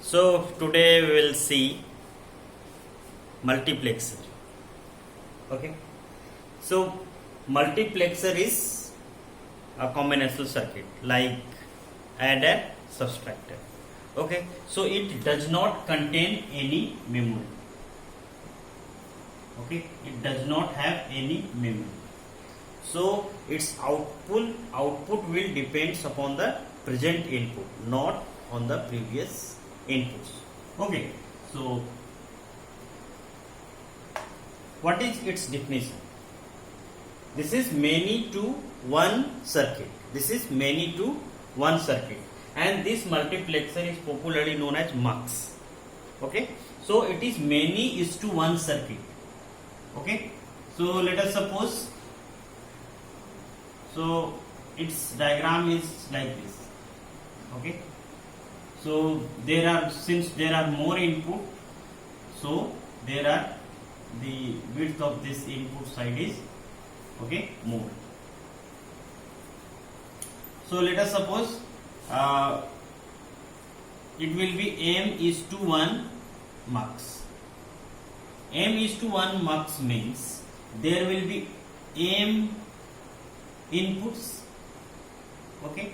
So today we will see multiplexer. Okay. So multiplexer is a combinational circuit like adder, subtractor. Okay. So it does not contain any memory. Okay. It does not have any memory. So its output will depends upon the present input, not on the previous inputs. Okay, so what is its definition? This is many to one circuit. This is many to one circuit, and this multiplexer is popularly known as MUX. Okay, so it is many is to one circuit. Okay, so let us suppose. So its diagram is like this. Okay. So since there are more input, so there are the width of this input side is more. So let us suppose it will be m is to 1 mux. M is to 1 mux means there will be m inputs. Okay.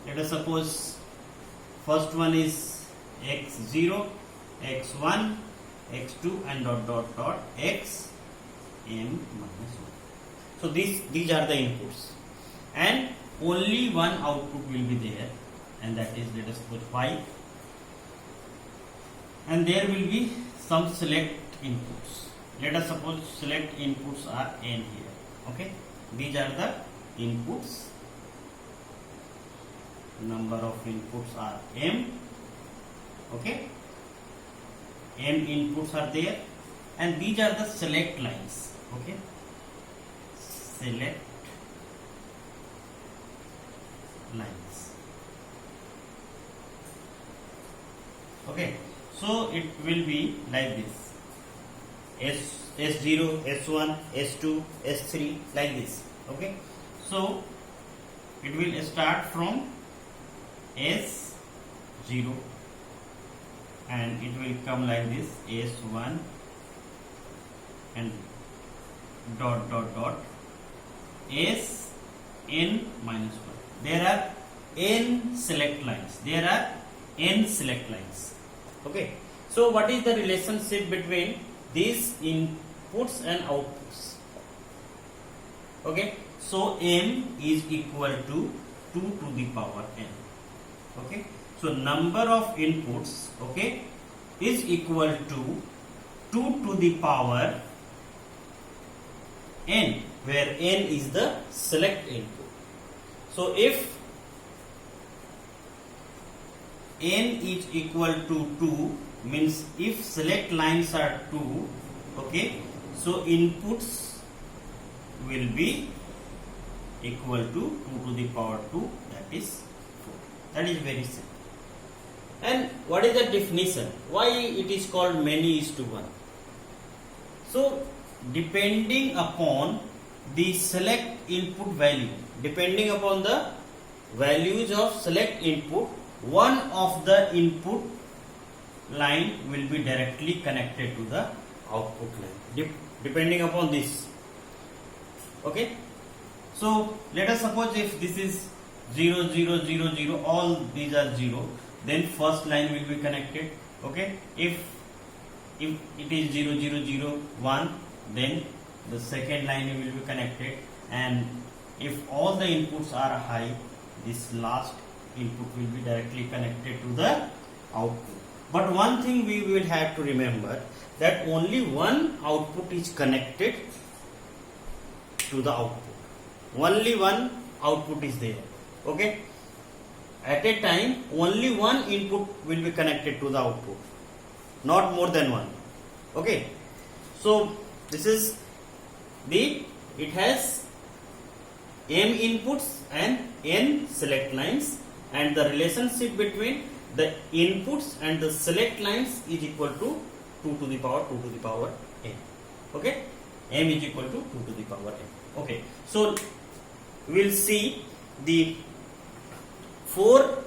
Let us suppose first one is x0, x1, x2 and dot x m minus 1. So these are the inputs, and only one output will be there, and that is, let us suppose 5, and there will be some select inputs. Let us suppose select inputs are n here. Okay, these are the inputs. Number of inputs are m. Okay, m inputs are there, and these are the select lines. Okay, select lines. Okay, so it will be like this: S0, S1, S2, S3, like this. Okay, so it will start from S0 and it will come like this: S1 and dot Sn minus 1. There are n select lines. Okay, so what is the relationship between these inputs and outputs? Okay, so m is equal to 2 to the power n. Okay, so number of inputs, okay, is equal to 2 to the power n, where n is the select input. So if n is equal to 2, means if select lines are 2, okay, so inputs will be equal to 2 to the power 2, that is 4. That is very simple. And what is the definition? Why it is called many is to 1? So depending upon the select input value, depending upon the values of select input, one of the input line will be directly connected to the output line, depending upon this. Okay, so let us suppose if this is 0, 0, 0, 0, all these are 0, then first line will be connected. Okay, if it is 0, 0, 0, 1, then the second line will be connected, and if all the inputs are high, this last input will be directly connected to the output. But one thing we will have to remember, that only one output is connected to the output. Only one output is there. Okay, at a time only one input will be connected to the output, not more than one. Okay, so this is it has m inputs and n select lines, and the relationship between the inputs and the select lines is equal to 2 to the power n. Okay, m is equal to 2 to the power n. Okay, so we will see the 4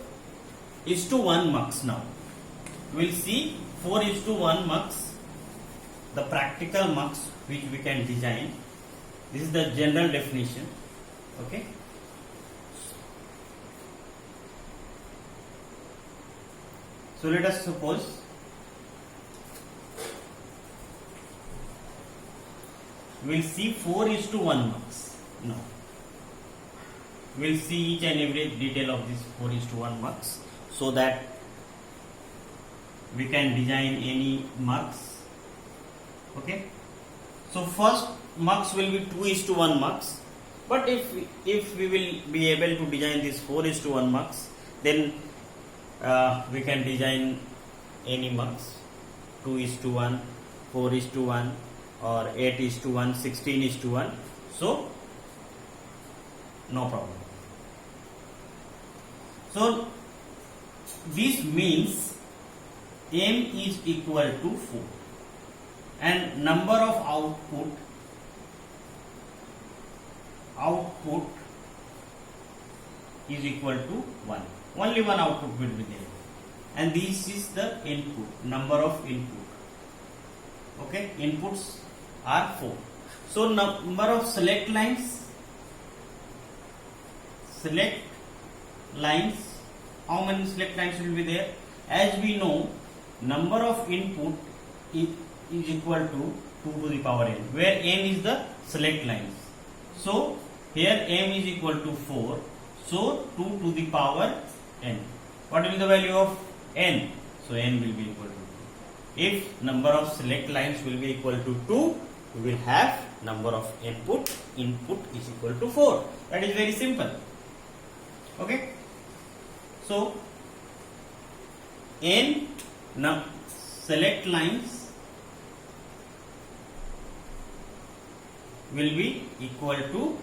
4:1 mux now. We'll see 4:1 mux, the practical mux which we can design. This is the general definition. Okay. So let us suppose we'll see 4:1 mux now. We'll see each and every detail of this 4:1 mux so that we can design any mux. Okay. So first mux will be 2:1 mux, but if we will be able to design this 4:1 mux, then we can design any mux, 2:1, 4:1, or 8:1, 16:1. So no problem. So this means m is equal to 4 and number of output is equal to 1. Only one output will be there, and this is the input, number of input. Okay, inputs are 4. So number of select lines, how many select lines will be there? As we know, number of input is equal to 2 to the power n, where n is the select lines. So here m is equal to 4, so 2 to the power n. What will be the value of n? So n will be equal to 2. If number of select lines will be equal to 2, we will have number of input is equal to 4. That is very simple. Okay. So n select lines will be equal to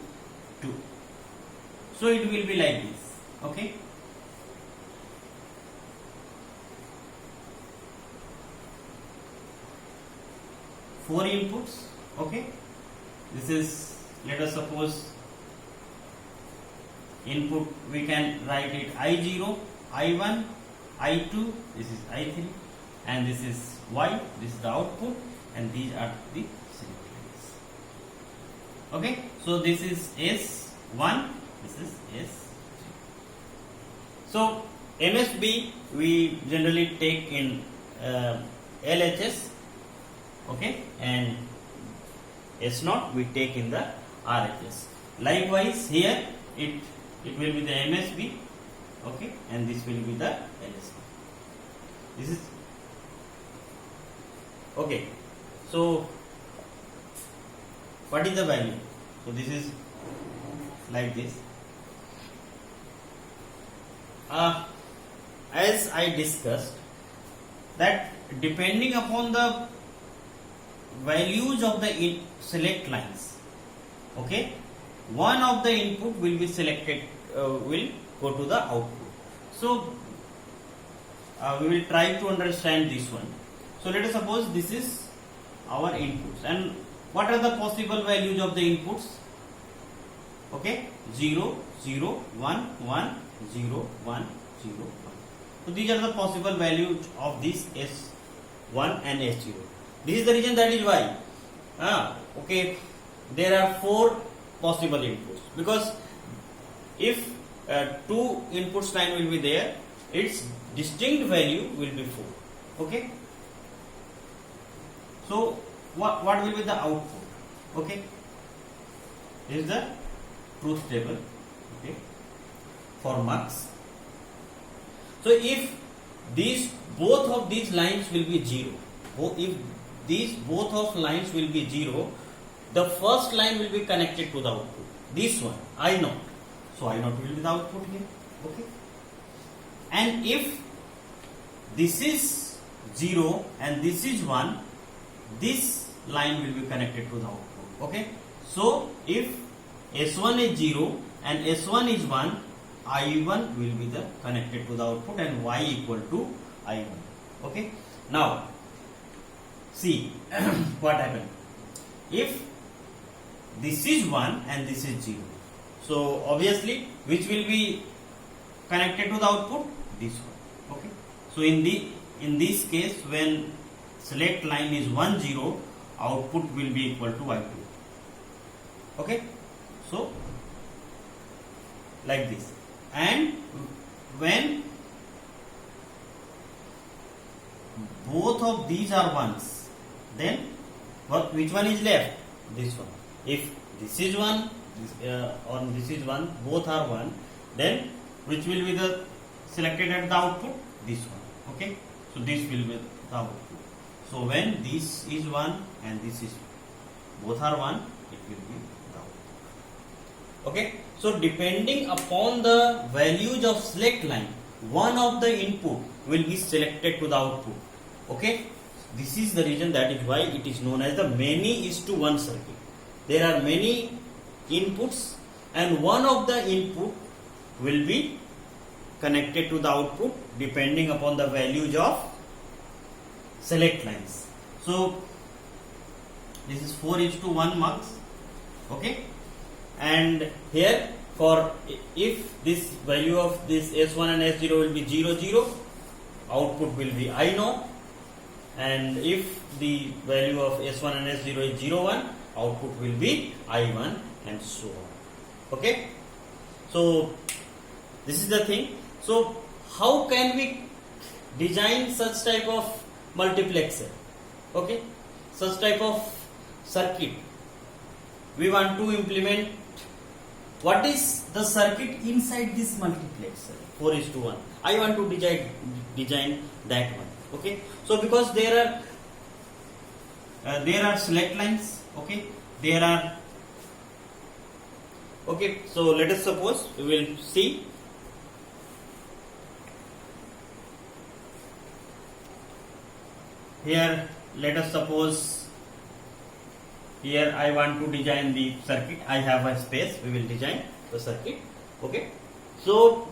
2. So it will be like this. Okay. Four inputs. Okay. This is, let us suppose, input we can write it I0, I1, I2, this is I3, and this is Y, this is the output, and these are the select lines. Okay, so this is S1, this is S3. So MSB we generally take in LHS, okay, and S0 we take in the RHS. Likewise here it will be the MSB, okay, and this will be the LSB. This is okay. So what is the value? So this is like this. As I discussed, that depending upon the values of the select lines, okay, one of the input will be selected, will go to the output. So we will try to understand this one. So let us suppose this is our inputs, and what are the possible values of the inputs? Okay, 0, 0, 1, 1, 0, 1, 0, 1. So these are the possible values of this S1 and S0. This is the reason, that is why okay, there are 4 possible inputs, because if 2 inputs line will be there, its distinct value will be 4. Okay. So what will be the output? Okay, this is the truth table, okay, for mux. So if both of these lines will be 0, if both of lines will be 0, the first line will be connected to the output. This one, I0. So I0 will be the output here. Okay. And if this is 0 and this is 1, this line will be connected to the output. Okay. So if S1 is 0 and S1 is 1, I1 will be the connected to the output, and Y equal to I1. Okay. Now see what happened. If this is 1 and this is 0, so obviously which will be connected to the output? This one. Okay, so in this case, when select line is 1 0, output will be equal to y2. Okay, so like this. And when both of these are ones, then which one is left? This one. If this is one or this is one, both are one, then which will be the selected at the output? This one. Okay, so this will be the output. So when this is one and this is both are one, it will be the output. Okay, so depending upon the values of select line, one of the input will be selected to the output. Okay, this is the reason, that is why it is known as the many is to one circuit. There are many inputs and one of the input will be connected to the output depending upon the values of select lines. So this is 4:1 marks. Okay, and here for if this value of this S1 and S0 will be 0 0, output will be I naught, and if the value of S1 and S0 is 0 1, output will be I1, and so on. Okay, so this is the thing. So how can we design such type of multiplexer? Okay, such type of circuit we want to implement. What is the circuit inside this multiplexer? 4:1. I want to design that one. Okay, so because there are select lines. Okay, there are. Okay, so let us suppose we will see. Here, let us suppose here I want to design the circuit. I have a space. We will design the circuit. Okay, so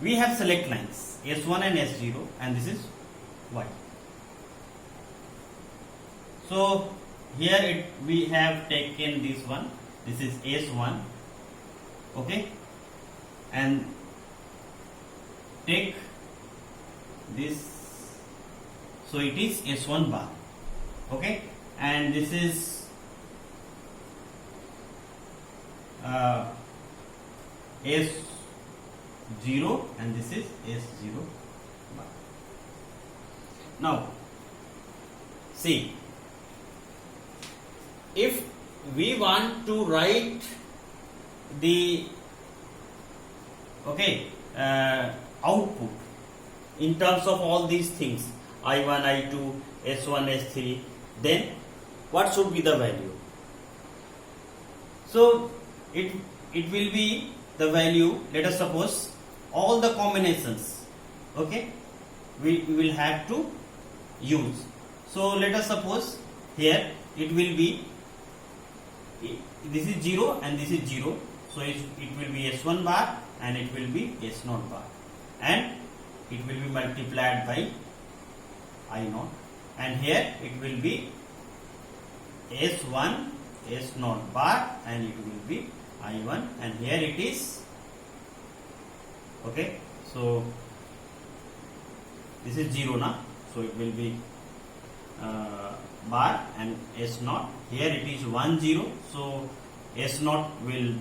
we have select lines S1 and S0, and this is Y. So here we have taken this one. This is S1. Okay, and take this. So it is S1 bar. Okay, and this is S0, and this is S0 bar. Now see, if we want to write the output in terms of all these things, I1, I2, S1, S3, then what should be the value? So it will be the value, let us suppose all the combinations, okay, we will have to use. So let us suppose here it will be, this is 0 and this is 0, so it will be S1 bar and it will be S0 bar, and it will be multiplied by I0, and here it will be S1 S0 bar and it will be I1, and here it is, okay, so this is 0 now, so it will be bar and S0. Here it is 1 0, so S0 will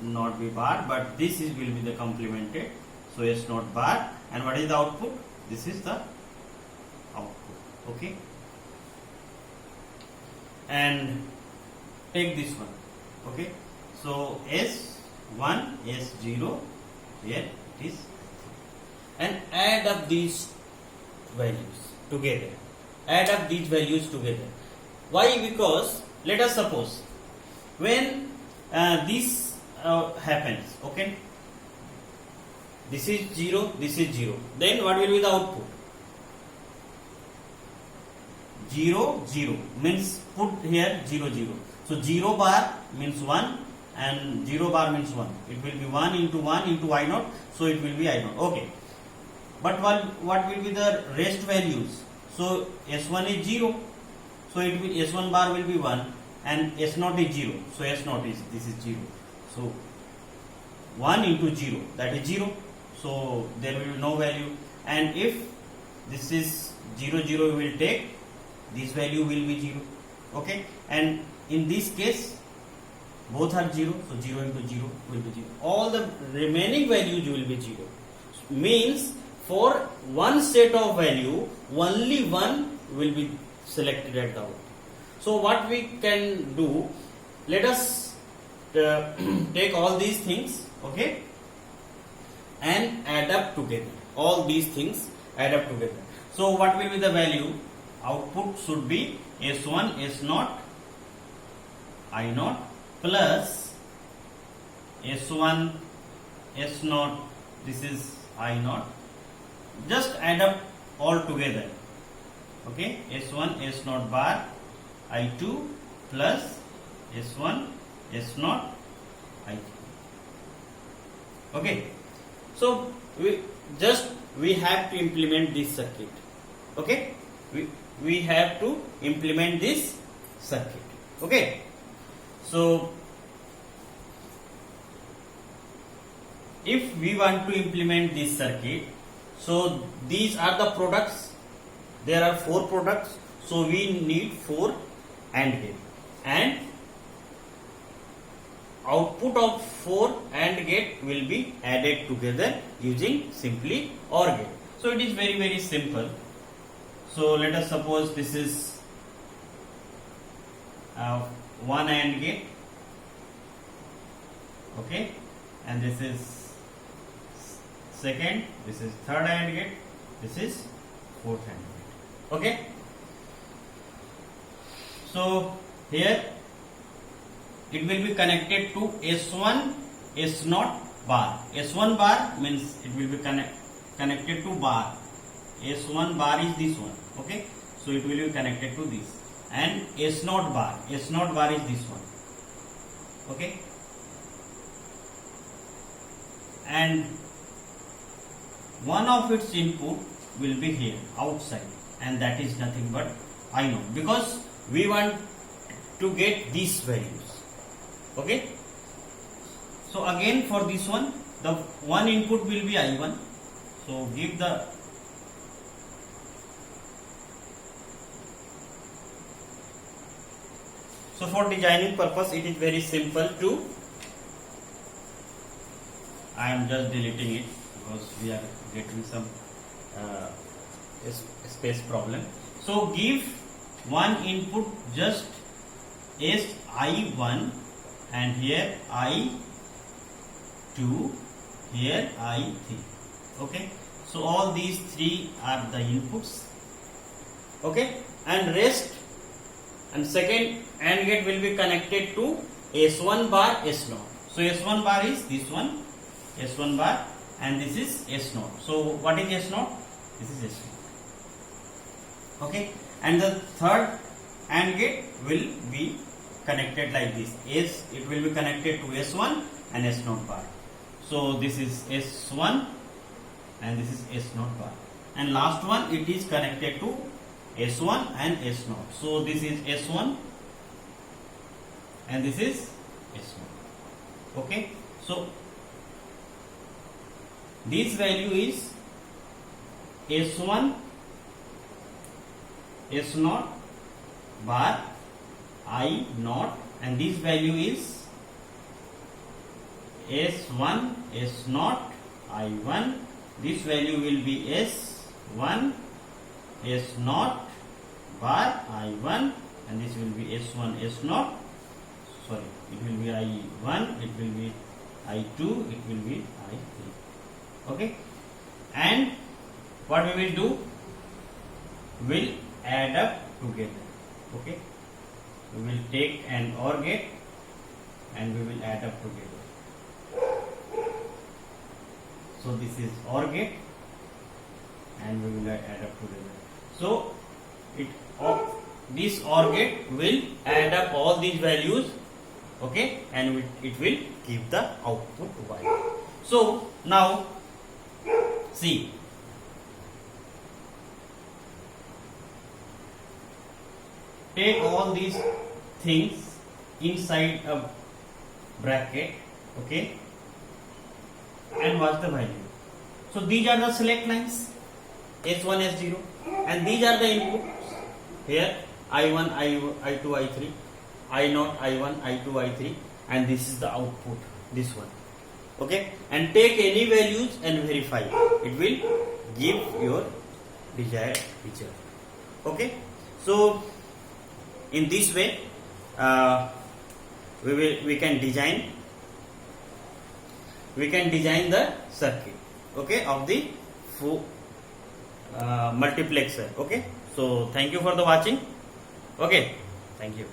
not be bar, but this will be the complemented, so S0 bar, and what is the output? This is the output. Okay, and take this one. Okay, so S1 S0, here it is, and add up these values together. Add up these values together. Why? Because let us suppose when this happens, okay, this is 0, this is 0, then what will be the output? 0 0 means put here 0 0. So 0 bar means 1 and 0 bar means 1. It will be 1 into I0, so it will be I0. Okay, but what will be the rest values? So S1 is 0, so it will, S1 bar will be 1, and S0 is 0, so S0 is, this is 0. So 1 into 0, that is 0. so there will be no value. And if this is 0 0, we will take, this value will be 0. Okay, and in this case both are 0, so 0 into 0 will be 0. All the remaining values will be 0. Means for one set of value only one will be selected at the output. So what we can do, let us take all these things, okay, and add up together. All these things add up together. So what will be the value? Output should be S1 S0 I0 plus S1 S0, this is I0. Just add up all together. Okay, S1 S0 bar I2 plus S1 S0 I3. Okay, so we have to implement this circuit. Okay, we have to implement this circuit. Okay, so if we want to implement this circuit, so these are the products. There are 4 products, so we need 4 AND gate, and output of 4 AND gate will be added together using simply OR gate. So it is very simple. So let us suppose this is one AND gate, okay, and this is second, this is third AND gate, this is fourth AND gate. Okay, so here it will be connected to S1 S0 bar. S1 bar means it will be connected to bar. S1 bar is this one. Okay, so it will be connected to this, and S0 bar is this one. Okay, and one of its input will be here outside, and that is nothing but I0, because we want to get these values. Okay, so again for this one, the one input will be I1. So give the so for designing purpose it is very simple to, I am just deleting it because we are getting some space problem. So give one input just as I1, and here I2, here I3. Okay, so all these 3 are the inputs. Okay, and rest, and second AND gate will be connected to S1 bar S0. So S1 bar is this one, S1 bar, and this is S0. So what is S0? This is S0. Okay, and the third AND gate will be connected like this. It will be connected to S1 and S0 bar. So this is S1 and this is S0 bar. And last one, it is connected to S1 and S0. So this is S1 and this is S0. Okay, so this value is S1 S0 bar I0, and this value is S1 S0 I1. This value will be S1 S0 bar I1, and this will be S1 S0. Sorry, it will be I1, it will be I2, it will be I3. Okay, and what we will do, will add up together. Okay, we will take an OR gate and we will add up together. So this is OR gate and we will add up together. So this OR gate will add up all these values, okay, and it will give the output Y. So now see, take all these things inside a bracket, okay, and watch the value. So these are the select lines S1, S0, and these are the inputs here I1, I2, I3, I0, I1, I2, I3, and this is the output, this one. Okay, and take any values and verify. It will give your desired picture. Okay, so in this way we can design the circuit, okay, of the multiplexer. Okay, so thank you for the watching. Okay, thank you.